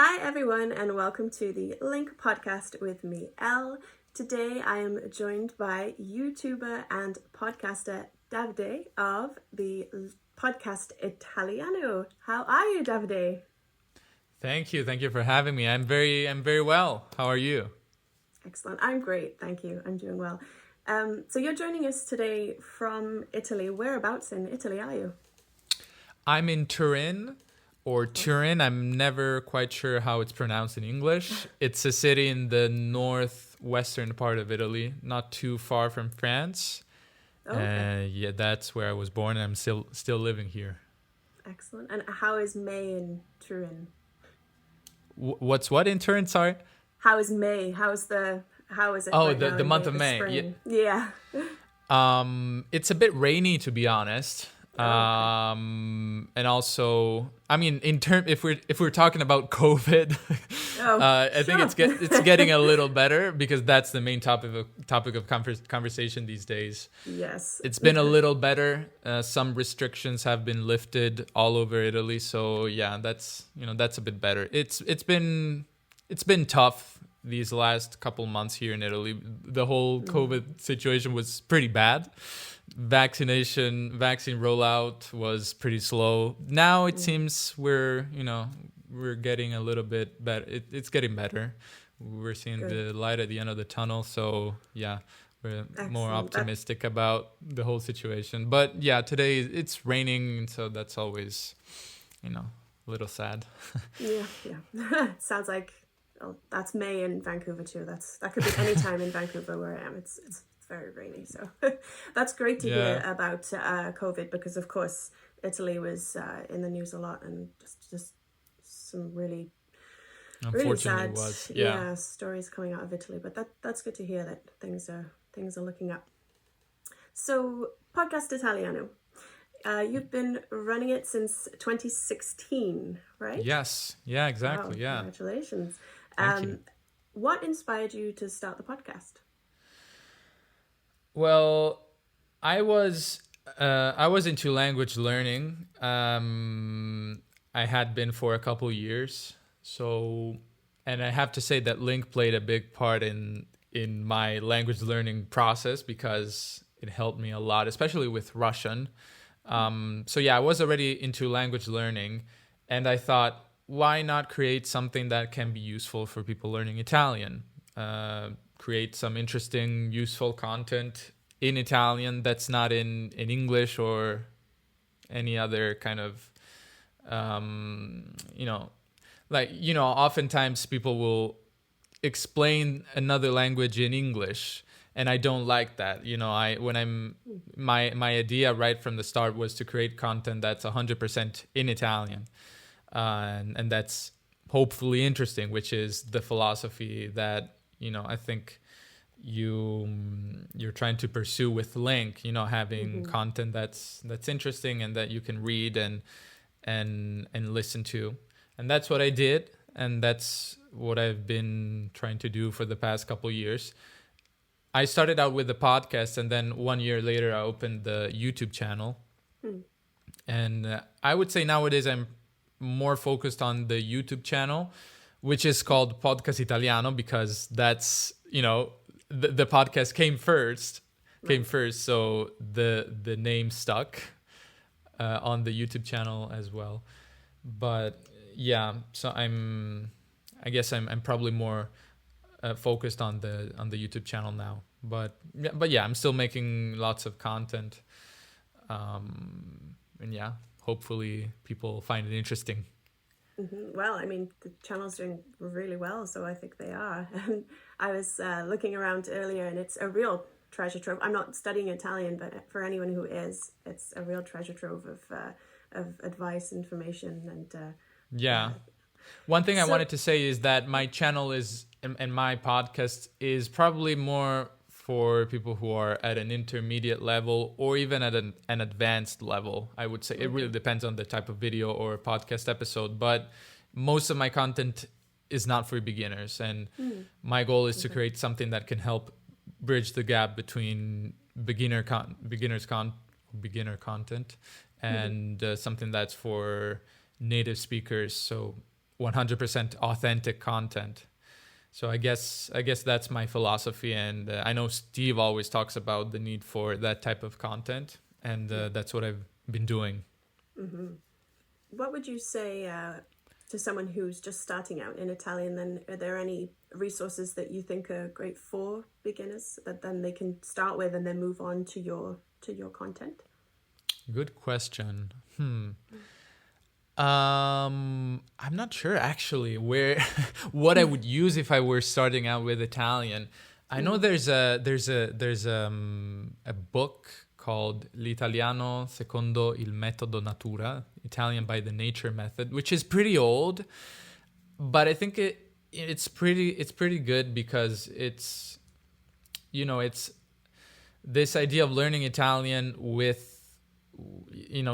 Hi everyone and welcome to the LingQ podcast with me, Elle. Today I am joined by YouTuber and podcaster Davide of the Podcast Italiano. How are you, Davide? Thank you for having me. I'm very well. How are you? Excellent. I'm great, thank you. I'm doing well. So you're joining us today from Italy. Whereabouts in Italy are you? I'm in Turin or Turin. I'm never quite sure how it's pronounced in English. It's a city in the northwestern part of Italy, not too far from France. Okay. Yeah, that's where I was born, and I'm still living here. Excellent. And how is May in Turin? What's what in Turin? Sorry. How is May? How is it Oh, right now the in month May, of the May. spring? Yeah. It's a bit rainy, to be honest. Okay. And also, I mean, if we're talking about COVID, I think it's getting a little better because that's the main topic of conversation these days. Yes. It's been a little better. Some restrictions have been lifted all over Italy, so yeah, that's a bit better. It's been tough these last couple months here in Italy. The whole COVID situation was pretty bad. Vaccine rollout was pretty slow. Now it seems we're getting a little bit better. It's getting better. We're seeing the light at the end of the tunnel. So yeah, we're more optimistic about the whole situation. But yeah, today it's raining, so that's always, a little sad. Yeah. Sounds like that's May in Vancouver too. That could be any time in Vancouver where I am. It's very rainy, so that's great to hear about COVID, because of course Italy was in the news a lot, and just some really sad stories coming out of Italy. But that's good to hear that things are looking up. So Podcast Italiano, you've been running it since 2016, right? Yes. Yeah. Exactly. Wow, yeah. Congratulations. Thank you. What inspired you to start the podcast? Well, I was into language learning. I had been for a couple years. So, and I have to say that LingQ played a big part in my language learning process because it helped me a lot, especially with Russian. So yeah, I was already into language learning, and I thought, why not create something that can be useful for people learning Italian? Create some interesting, useful content in Italian that's not in English or any other kind of, oftentimes people will explain another language in English, and I don't like that. My idea right from the start was to create content that's 100% in Italian, and that's hopefully interesting, which is the philosophy that I think you're trying to pursue with LingQ, having content that's interesting and that you can read and listen to. And that's what I did, and that's what I've been trying to do for the past couple of years. I started out with the podcast, and then 1 year later I opened the YouTube channel. And I would say nowadays I'm more focused on the YouTube channel, which is called Podcast Italiano, because that's, the podcast came first, so the name stuck on the YouTube channel as well. But yeah, so I guess I'm probably more focused on the YouTube channel now. But yeah, I'm still making lots of content, and yeah, hopefully people find it interesting. Well, I mean, the channel's doing really well, so I think they are. And I was looking around earlier, and it's a real treasure trove. I'm not studying Italian, but for anyone who is, it's a real treasure trove of advice, information, and One thing I wanted to say is that my channel is and my podcast is probably more for people who are at an intermediate level or even at an advanced level. I would say it really depends on the type of video or podcast episode, but most of my content is not for beginners, and my goal is to create something that can help bridge the gap between beginner content and something that's for native speakers. So 100% authentic content. So I guess that's my philosophy, and I know Steve always talks about the need for that type of content, and that's what I've been doing. Mm-hmm. What would you say to someone who's just starting out in Italian? Then, are there any resources that you think are great for beginners that then they can start with and then move on to your content? Good question. I'm not sure actually what I would use if I were starting out with Italian. I know there's a book called L'Italiano secondo il metodo natura, Italian by the nature method, which is pretty old, but I think it's pretty good because it's this idea of learning Italian with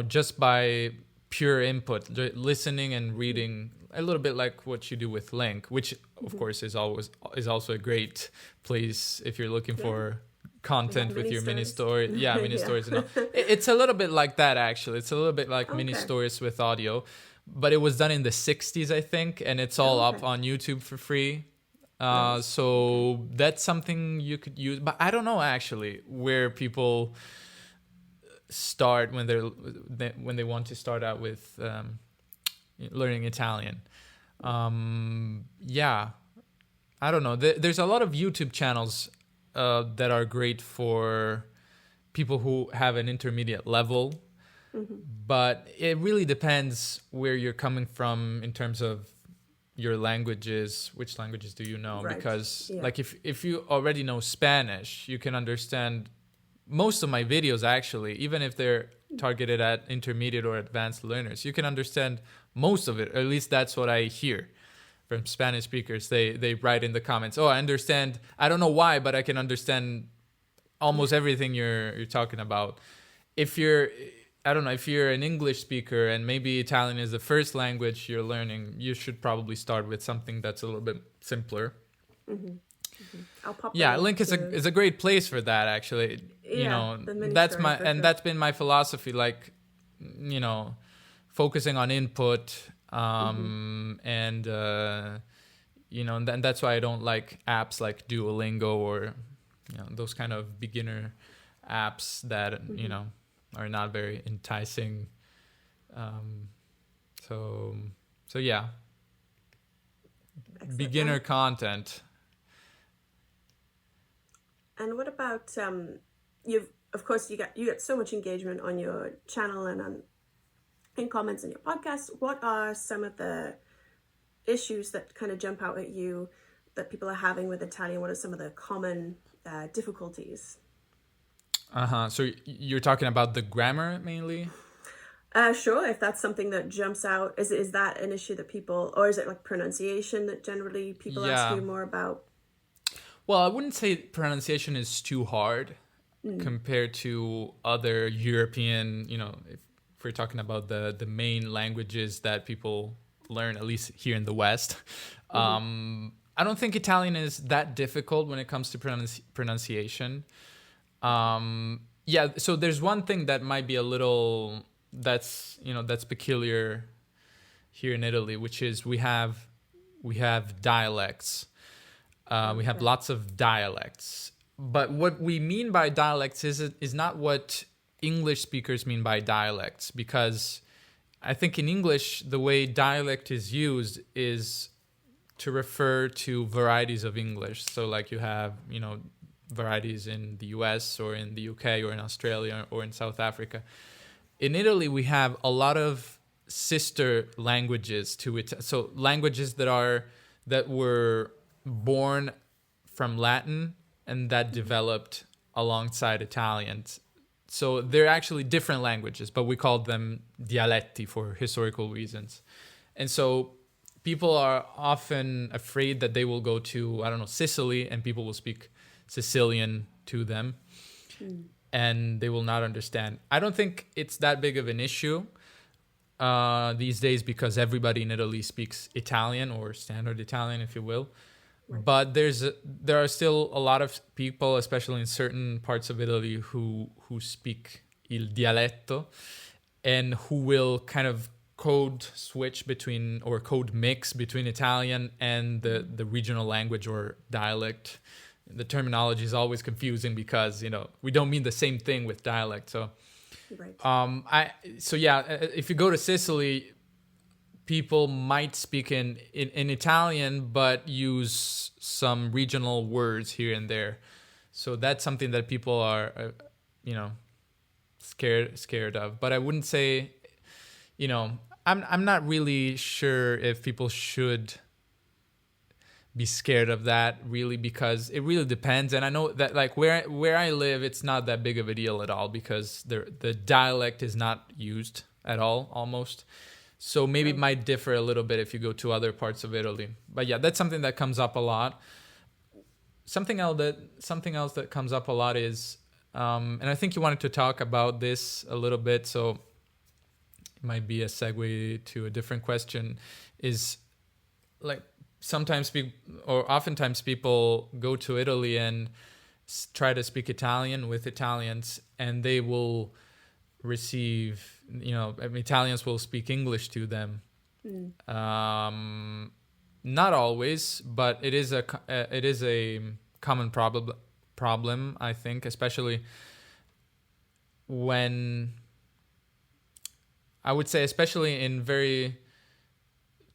just by pure input, listening and reading, a little bit like what you do with LingQ, which of course is also a great place if you're looking for content with your mini story. Mini stories and all. It's a little bit like that actually. It's a little bit like mini stories with audio, but it was done in the 60s, I think, and it's all up on YouTube for free. So that's something you could use, but I don't know actually where people start when they want to start out with learning Italian. I don't know. There's a lot of YouTube channels that are great for people who have an intermediate level, but it really depends where you're coming from in terms of your languages. Which languages do you know? Right. Because like if you already know Spanish, you can understand most of my videos actually, even if they're targeted at intermediate or advanced learners. You can understand most of it, or at least that's what I hear from Spanish speakers. They write in the comments, I understand, I don't know why, but I can understand almost everything you're talking about. If you're an English speaker and maybe Italian is the first language you're learning, you should probably start with something that's a little bit simpler. I'll pop LingQ is a great place for that actually. That's been my philosophy, like, focusing on input, and that's why I don't like apps like Duolingo or those kind of beginner apps that are not very enticing. So yeah, excellent. Beginner content. And what about you get so much engagement on your channel and in comments on your podcast. What are some of the issues that kind of jump out at you that people are having with Italian? What are some of the common difficulties? So you're talking about the grammar mainly? Sure, if that's something that jumps out. Is that an issue that people, or is it like pronunciation that generally people ask you more about? Well, I wouldn't say pronunciation is too hard compared to other European, if we're talking about the main languages that people learn, at least here in the West. I don't think Italian is that difficult when it comes to pronunciation. So there's one thing that might be a little, that's peculiar here in Italy, which is we have dialects. We have lots of dialects, but what we mean by dialects is not what English speakers mean by dialects, because I think in English, the way dialect is used is to refer to varieties of English. So like you have, varieties in the US or in the UK or in Australia or in South Africa. In Italy, we have a lot of sister languages to it. So languages that were born from Latin and that developed alongside Italian. So they're actually different languages, but we call them dialetti for historical reasons. And so people are often afraid that they will go to, Sicily, and people will speak Sicilian to them, and they will not understand. I don't think it's that big of an issue these days, because everybody in Italy speaks Italian, or standard Italian, if you will. Right. But there are still a lot of people, especially in certain parts of Italy, who speak il dialetto, and who will kind of code switch between, or code mix between Italian and the regional language or dialect. The terminology is always confusing because, you know, we don't mean the same thing with dialect. So, right. If you go to Sicily, people might speak in Italian, but use some regional words here and there. So that's something that people are, scared of. But I wouldn't say, I'm not really sure if people should be scared of that, really, because it really depends. And I know that, like, where I live, it's not that big of a deal at all, because the dialect is not used at all, almost. So maybe it might differ a little bit if you go to other parts of Italy. But yeah, that's something that comes up a lot. Something else that comes up a lot is, and I think you wanted to talk about this a little bit, so it might be a segue to a different question, is like oftentimes people go to Italy and try to speak Italian with Italians, and they will receive, Italians will speak English to them. Not always, but it is a common problem, I think, especially when, I would say, especially in very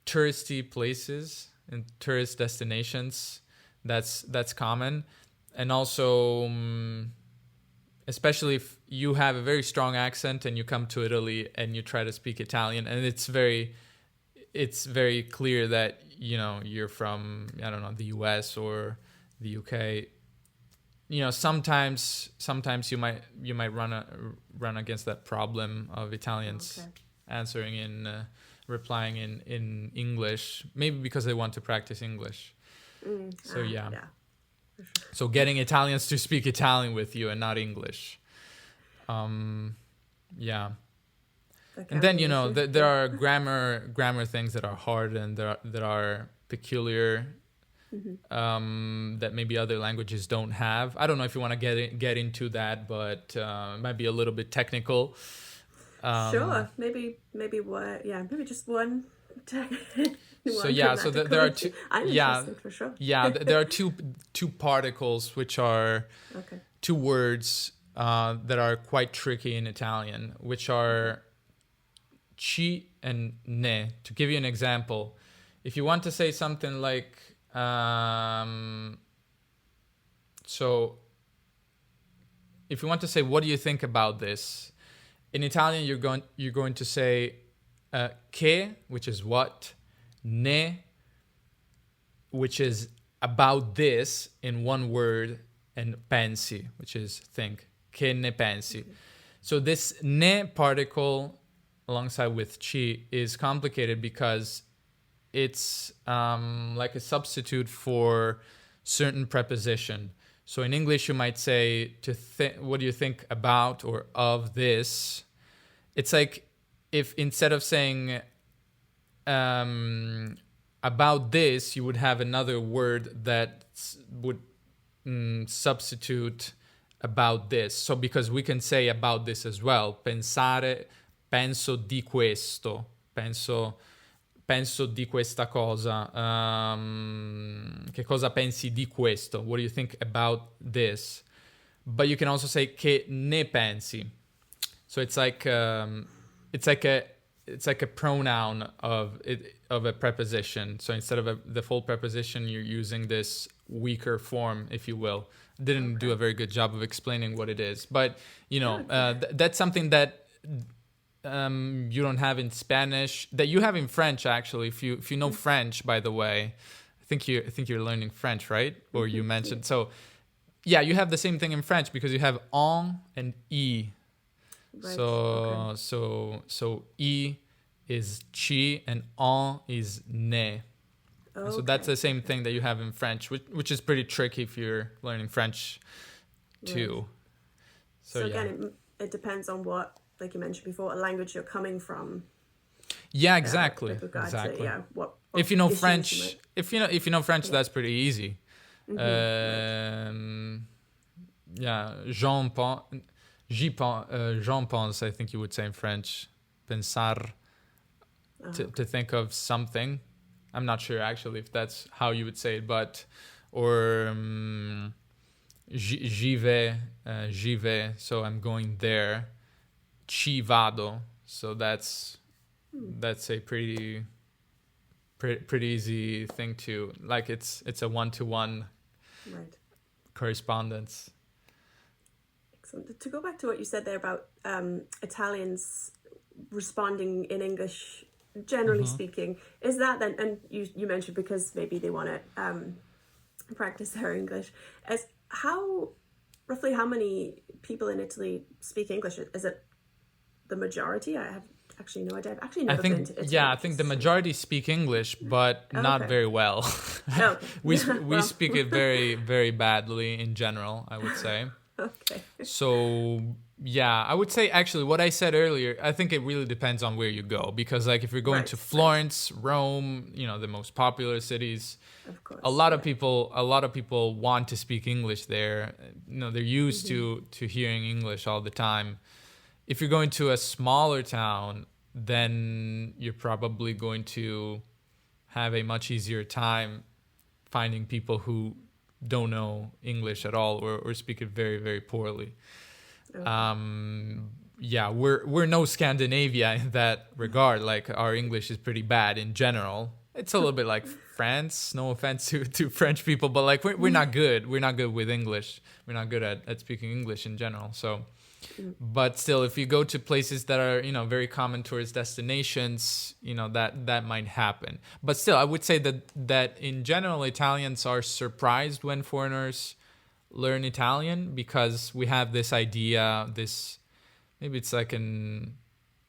touristy places, in tourist destinations, that's common. And also, especially if you have a very strong accent and you come to Italy and you try to speak Italian, and it's very clear that, you're from, I don't know, the US or the UK. Sometimes you might run against that problem of Italians answering replying in English, maybe because they want to practice English. Yeah. For sure. So getting Italians to speak Italian with you and not English. Yeah. And then, there are grammar things that are hard and that are peculiar, that maybe other languages don't have. I don't know if you want to get into that, but it might be a little bit technical. Sure. Maybe just one. So there are two. For sure. There are two particles, which are two words that are quite tricky in Italian, which are ci and ne. To give you an example, if you want to say something like, so if you want to say, what do you think about this? In Italian, you're going to say che, which is what, ne, which is about this in one word, and pensi, which is think. Che ne pensi? So this ne particle alongside with ci is complicated because it's like a substitute for certain preposition. So in English, you might say what do you think about or of this? It's like if instead of saying about this, you would have another word that would substitute about this. So because we can say about this as well. Pensare, penso di questo. Penso di questa cosa. Che cosa pensi di questo? What do you think about this? But you can also say che ne pensi. So it's like a pronoun of a preposition. So instead of the full preposition, you're using this weaker form, if you will. Didn't do a very good job of explaining what it is, but that's something that you don't have in Spanish, that you have in French, actually. If you know French, by the way, I think you're learning French, right? Or you mentioned so. Yeah, you have the same thing in French because you have en and i. Right. So i is ci and en is ne. So that's the same thing that you have in French, which is pretty tricky if you're learning French too. Right. So again, it depends on what, like you mentioned before, a language you're coming from. Yeah, exactly. Exactly. What if you know French, if you know French, that's pretty easy. J'en pense, I think you would say in French. Pensar to think of something. I'm not sure actually if that's how you would say it, but or j'y vais, so I'm going there. Ci vado, so that's a pretty easy thing to like. It's a one-to-one correspondence. Excellent. To go back to what you said there about Italians responding in English, generally speaking, is that then, and you mentioned because maybe they want to practice their English, as roughly how many people in Italy speak English? Is it the majority? I have actually no idea. I've actually never been to Italy. Yeah, I think the majority speak English, but not very well. We speak it very, very badly in general, I would say. Okay. So yeah, I would say actually what I said earlier, I think it really depends on where you go, because like if you're going to Florence, Rome, the most popular cities, of course, a lot of people want to speak English there. They're used to hearing English all the time. If you're going to a smaller town, then you're probably going to have a much easier time finding people who don't know English at all or speak it very, very poorly. Okay. We're no Scandinavia in that regard. Like our English is pretty bad in general. It's a little bit like France. No offense to French people, but like we're not good. We're not good with English. We're not good at speaking English in general. So, but still, if you go to places that are very common tourist destinations, that might happen. But still, I would say that in general, Italians are surprised when foreigners learn Italian, because we have this idea, maybe it's like an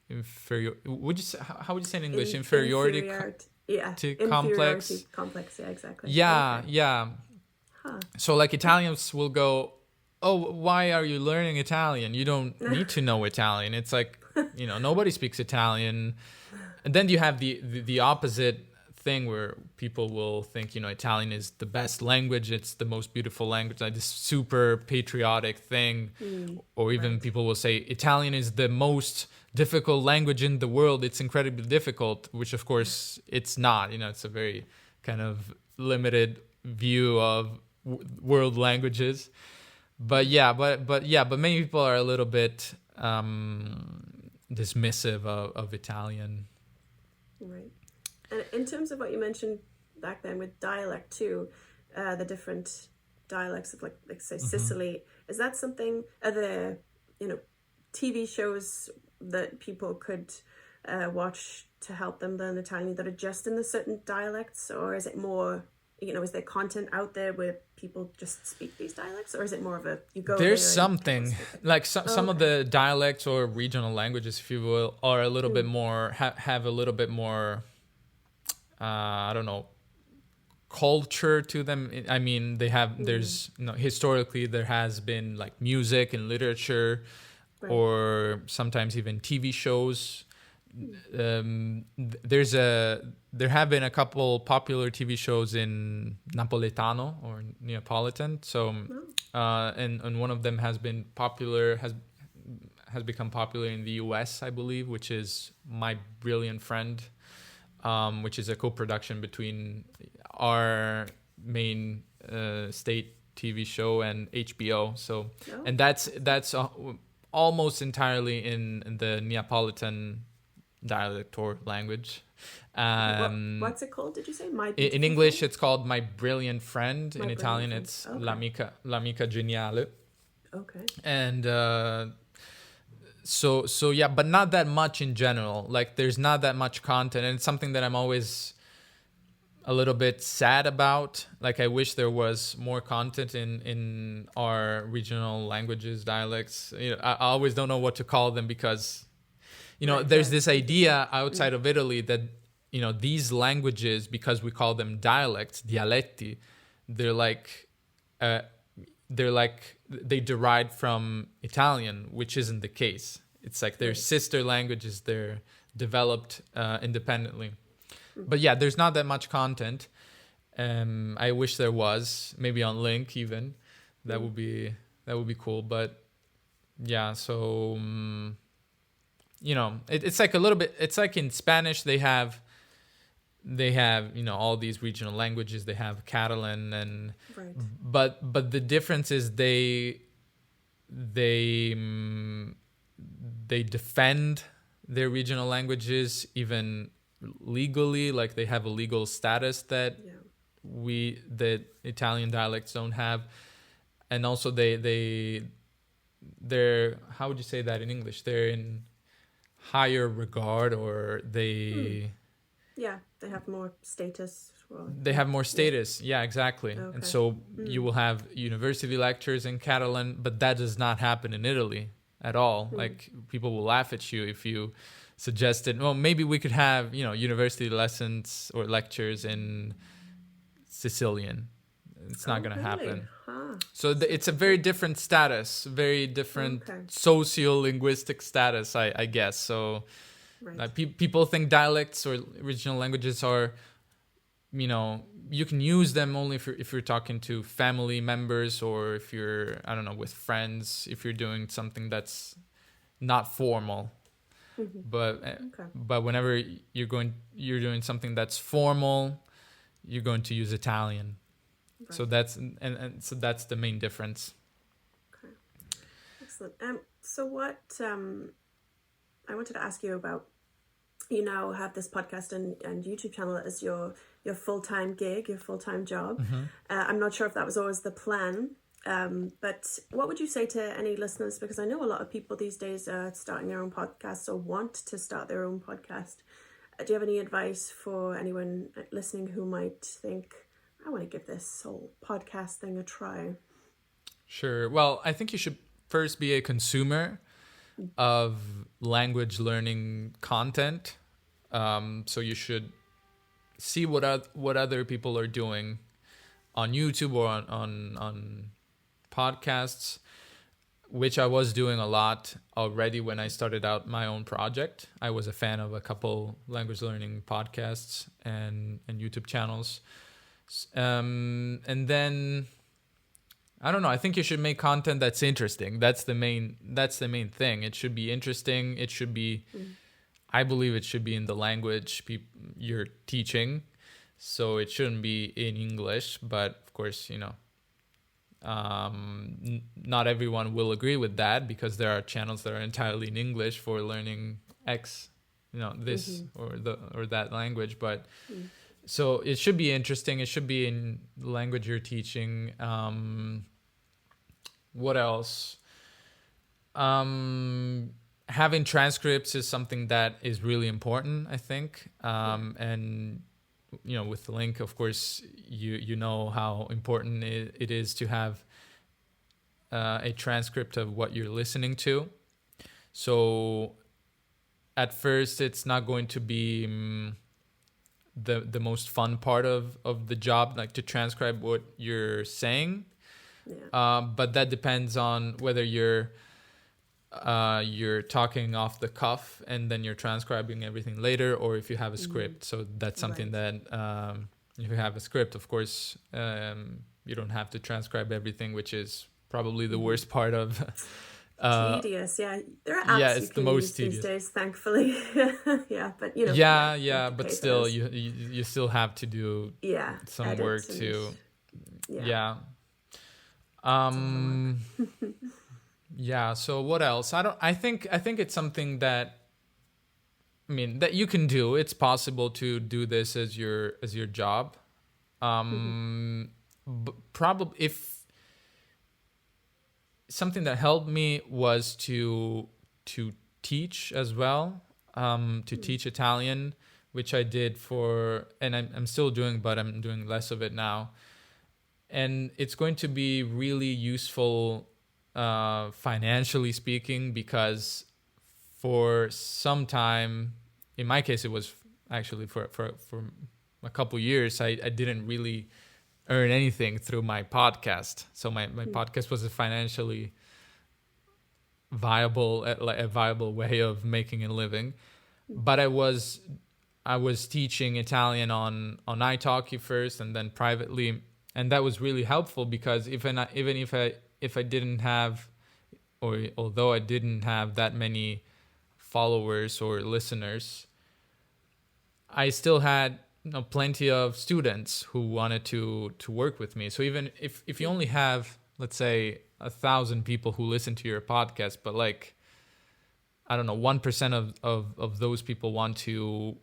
inferior. How would you say in English? Inferiority complex. Inferiority complex. Yeah, exactly. Yeah, okay. yeah. Huh. So like Italians will go, oh, why are you learning Italian? You don't need to know Italian. It's like, nobody speaks Italian. And then you have the opposite thing where people will think, Italian is the best language. It's the most beautiful language, like this super patriotic thing. Or even people will say Italian is the most difficult language in the world. It's incredibly difficult, which of course it's not. It's a very kind of limited view of world languages. But many people are a little bit dismissive of Italian. Right. And in terms of what you mentioned back then with dialect too, the different dialects of like say Sicily, is that something? Are there TV shows that people could watch to help them learn Italian that are just in the certain dialects, or is it more? Is there content out there where people just speak these dialects, or is it more of a you go? There's something like some of the dialects or regional languages, if you will, are a little bit more have a little bit more. I don't know, culture to them. I mean, they have. There's historically there has been like music and literature, or sometimes even TV shows. There have been a couple popular TV shows in Napoletano or Neapolitan. So, and one of them has been popular, has become popular in the US, I believe, which is My Brilliant Friend, which is a co-production between our main state TV show and HBO. So, and that's almost entirely in the Neapolitan dialect or language. What's it called? Did you say in English? It's called My Brilliant Friend. In Italian, it's L'amica geniale. Okay. And so yeah, but not that much in general. Like there's not that much content, and it's something that I'm always a little bit sad about. Like I wish there was more content in our regional languages, dialects. I always don't know what to call them, because there's this idea outside of Italy that these languages, because we call them dialects, dialetti, they derived from Italian, which isn't the case. It's like they're sister languages. They're developed independently. But yeah, there's not that much content. I wish there was, maybe on LingQ even. That would be cool. But yeah, so it's like a little bit, it's like in Spanish they have all these regional languages. They have Catalan and Right. but the difference is they defend their regional languages even legally, like they have a legal status that that Italian dialects don't have. And also they're, how would you say that in English? They're in higher regard, or they they have more status. They have more status. Yeah, exactly. Okay. And so you will have university lectures in Catalan, but that does not happen in Italy at all. Like, people will laugh at you if you suggested, well, maybe we could have, university lessons or lectures in Sicilian. It's not going to happen. Huh. So it's a very different status, very different socio-linguistic status, I guess. So people think dialects or regional languages are, you can use them only if you're talking to family members, or if you're, I don't know, with friends, if you're doing something that's not formal. But whenever you're doing something that's formal, you're going to use Italian. Right. So that's so that's the main difference. Okay, excellent. So what I wanted to ask you about, you now have this podcast and YouTube channel as your full-time gig, your full-time job. I'm not sure if that was always the plan, but what would you say to any listeners? Because I know a lot of people these days are starting their own podcasts or want to start their own podcast. Do you have any advice for anyone listening who might think, I want to give this whole podcast thing a try? Sure. Well, I think you should first be a consumer of language learning content. So you should see what other people are doing on YouTube or on podcasts, which I was doing a lot already when I started out my own project. I was a fan of a couple language learning podcasts and YouTube channels. And then, I don't know, I think you should make content that's interesting. That's the main thing. It should be interesting. It should be, I believe it should be in the language you're teaching. So it shouldn't be in English, but of course, not everyone will agree with that, because there are channels that are entirely in English for learning X, this or that language. But so it should be interesting. It should be in the language you're teaching. What else? Having transcripts is something that is really important, I think. And with the link, of course, you know how important it is to have a transcript of what you're listening to. So at first, it's not going to be the most fun part of the job, like to transcribe what you're saying. But that depends on whether you're talking off the cuff and then you're transcribing everything later, or if you have a script. So that's something that if you have a script, of course, you don't have to transcribe everything, which is probably the worst part of tedious. There are apps you can use these days, thankfully. But but still you still have to do some work to so what else? I think it's something that, that you can do. It's possible to do this as your job. Probably, if something that helped me was to teach as well, to teach Italian, which I did and I'm still doing, but I'm doing less of it now. And it's going to be really useful financially speaking, because for some time, in my case, it was actually for a couple years, I didn't really earn anything through my podcast. So my podcast was a financially viable way of making a living. But I was teaching Italian on italki first, and then privately, and that was really helpful, because if I didn't have, or although I didn't have that many followers or listeners, I still had plenty of students who wanted to work with me. So even if you only have, let's say, 1,000 people who listen to your podcast, but like, I don't know, 1% of those people want to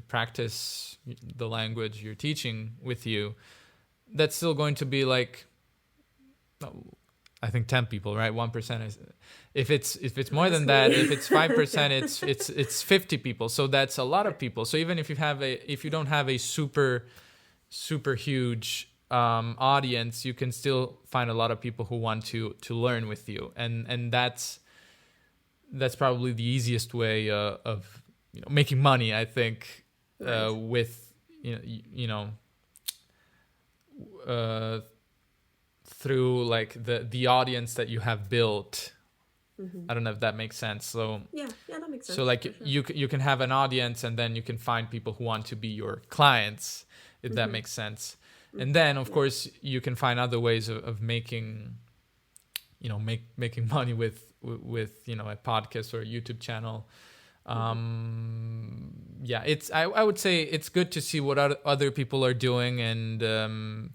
practice the language you're teaching with you, that's still going to be like, I think 10 people, right? 1% is, if it's more than that, if it's 5%, it's 50 people. So that's a lot of people. So even if you don't have a super huge audience, you can still find a lot of people who want to learn with you, and that's probably the easiest way of making money, I think, right. With through like the audience that you have built. Mm-hmm. I don't know if that makes sense. So yeah, that makes sense. So like sure. you can have an audience, and then you can find people who want to be your clients, if mm-hmm. that makes sense. And then of course you can find other ways of making making money with a podcast or a YouTube channel. It's I would say it's good to see what other people are doing, and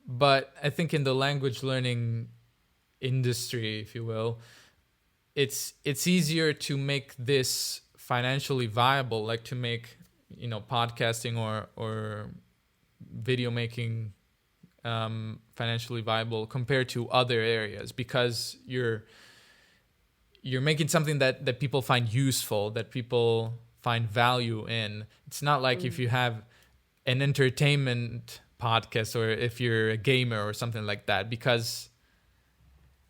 but I think in the language learning industry, if you will, it's easier to make this financially viable, like to make podcasting or video making financially viable compared to other areas, because you're making something that people find useful, that people find value in. It's not like if you have an entertainment podcast, or if you're a gamer or something like that, because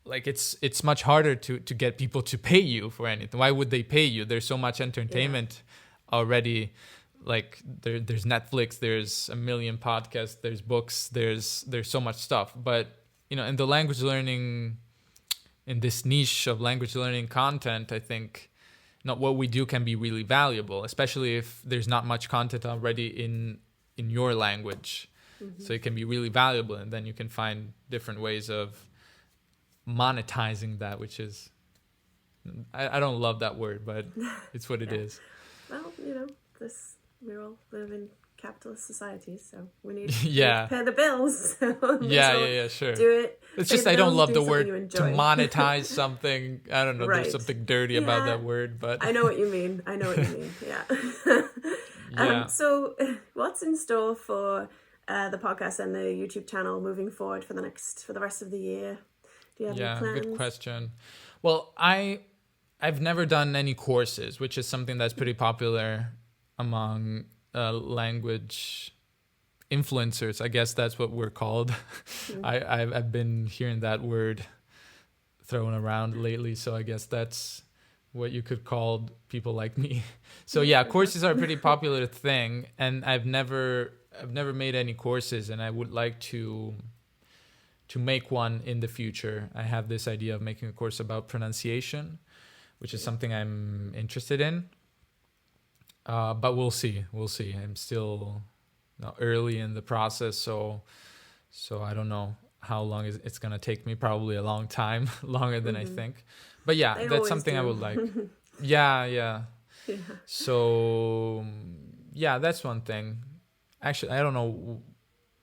like it's much harder to get people to pay you for anything. Why would they pay you? There's so much entertainment already. Like there's Netflix, there's a million podcasts, there's books, there's so much stuff. But in the language learning, in this niche of language learning content, I think what we do can be really valuable, especially if there's not much content already in your language. So it can be really valuable, and then you can find different ways of monetizing that, which is, I don't love that word, but it's what it is. Well, we all live in capitalist societies, so we need to pay the bills. So sure. Do it. It's just I don't love the word to monetize something. I don't know. Right. There's something dirty about that word, but I know what you mean. Yeah. So, what's in store for the podcast and the YouTube channel moving forward for the rest of the year? Do you have any plans? Good question. Well, I've never done any courses, which is something that's pretty popular among language influencers. I guess that's what we're called. I've been hearing that word thrown around lately, so I guess that's what you could call people like me. So courses are a pretty popular thing, and I've never made any courses, and I would like to make one in the future. I have this idea of making a course about pronunciation, which is something I'm interested in. But we'll see. I'm still early in the process, so I don't know how long it's going to take me. Probably a long time, longer than I think. But that's something I would like. Yeah. So that's one thing. Actually, I don't know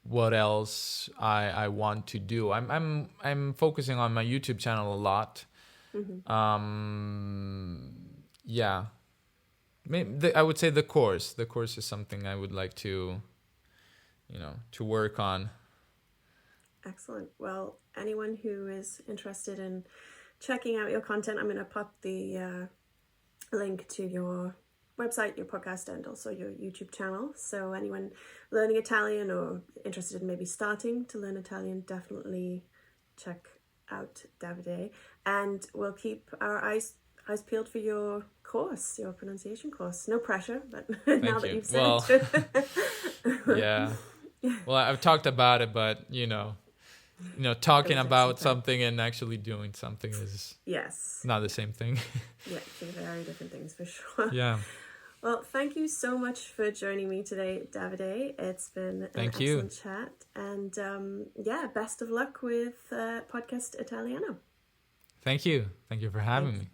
what else I want to do. I'm focusing on my YouTube channel a lot. I would say the course is something I would like to to work on. Excellent. Well, anyone who is interested in checking out your content, I'm going to pop the link to your website, your podcast, and also your YouTube channel. So anyone learning Italian or interested in maybe starting to learn Italian, definitely check out Davide. And we'll keep our eyes peeled for your course, your pronunciation course. No pressure, but now that you've said it. Well, I've talked about it, but talking about something and actually doing something is not the same thing. Two very different things for sure. Yeah. Well, thank you so much for joining me today, Davide. It's been an excellent chat. And best of luck with Podcast Italiano. Thank you. Thank you for having me.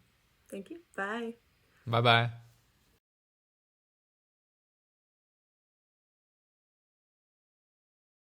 Thank you. Bye. Bye bye.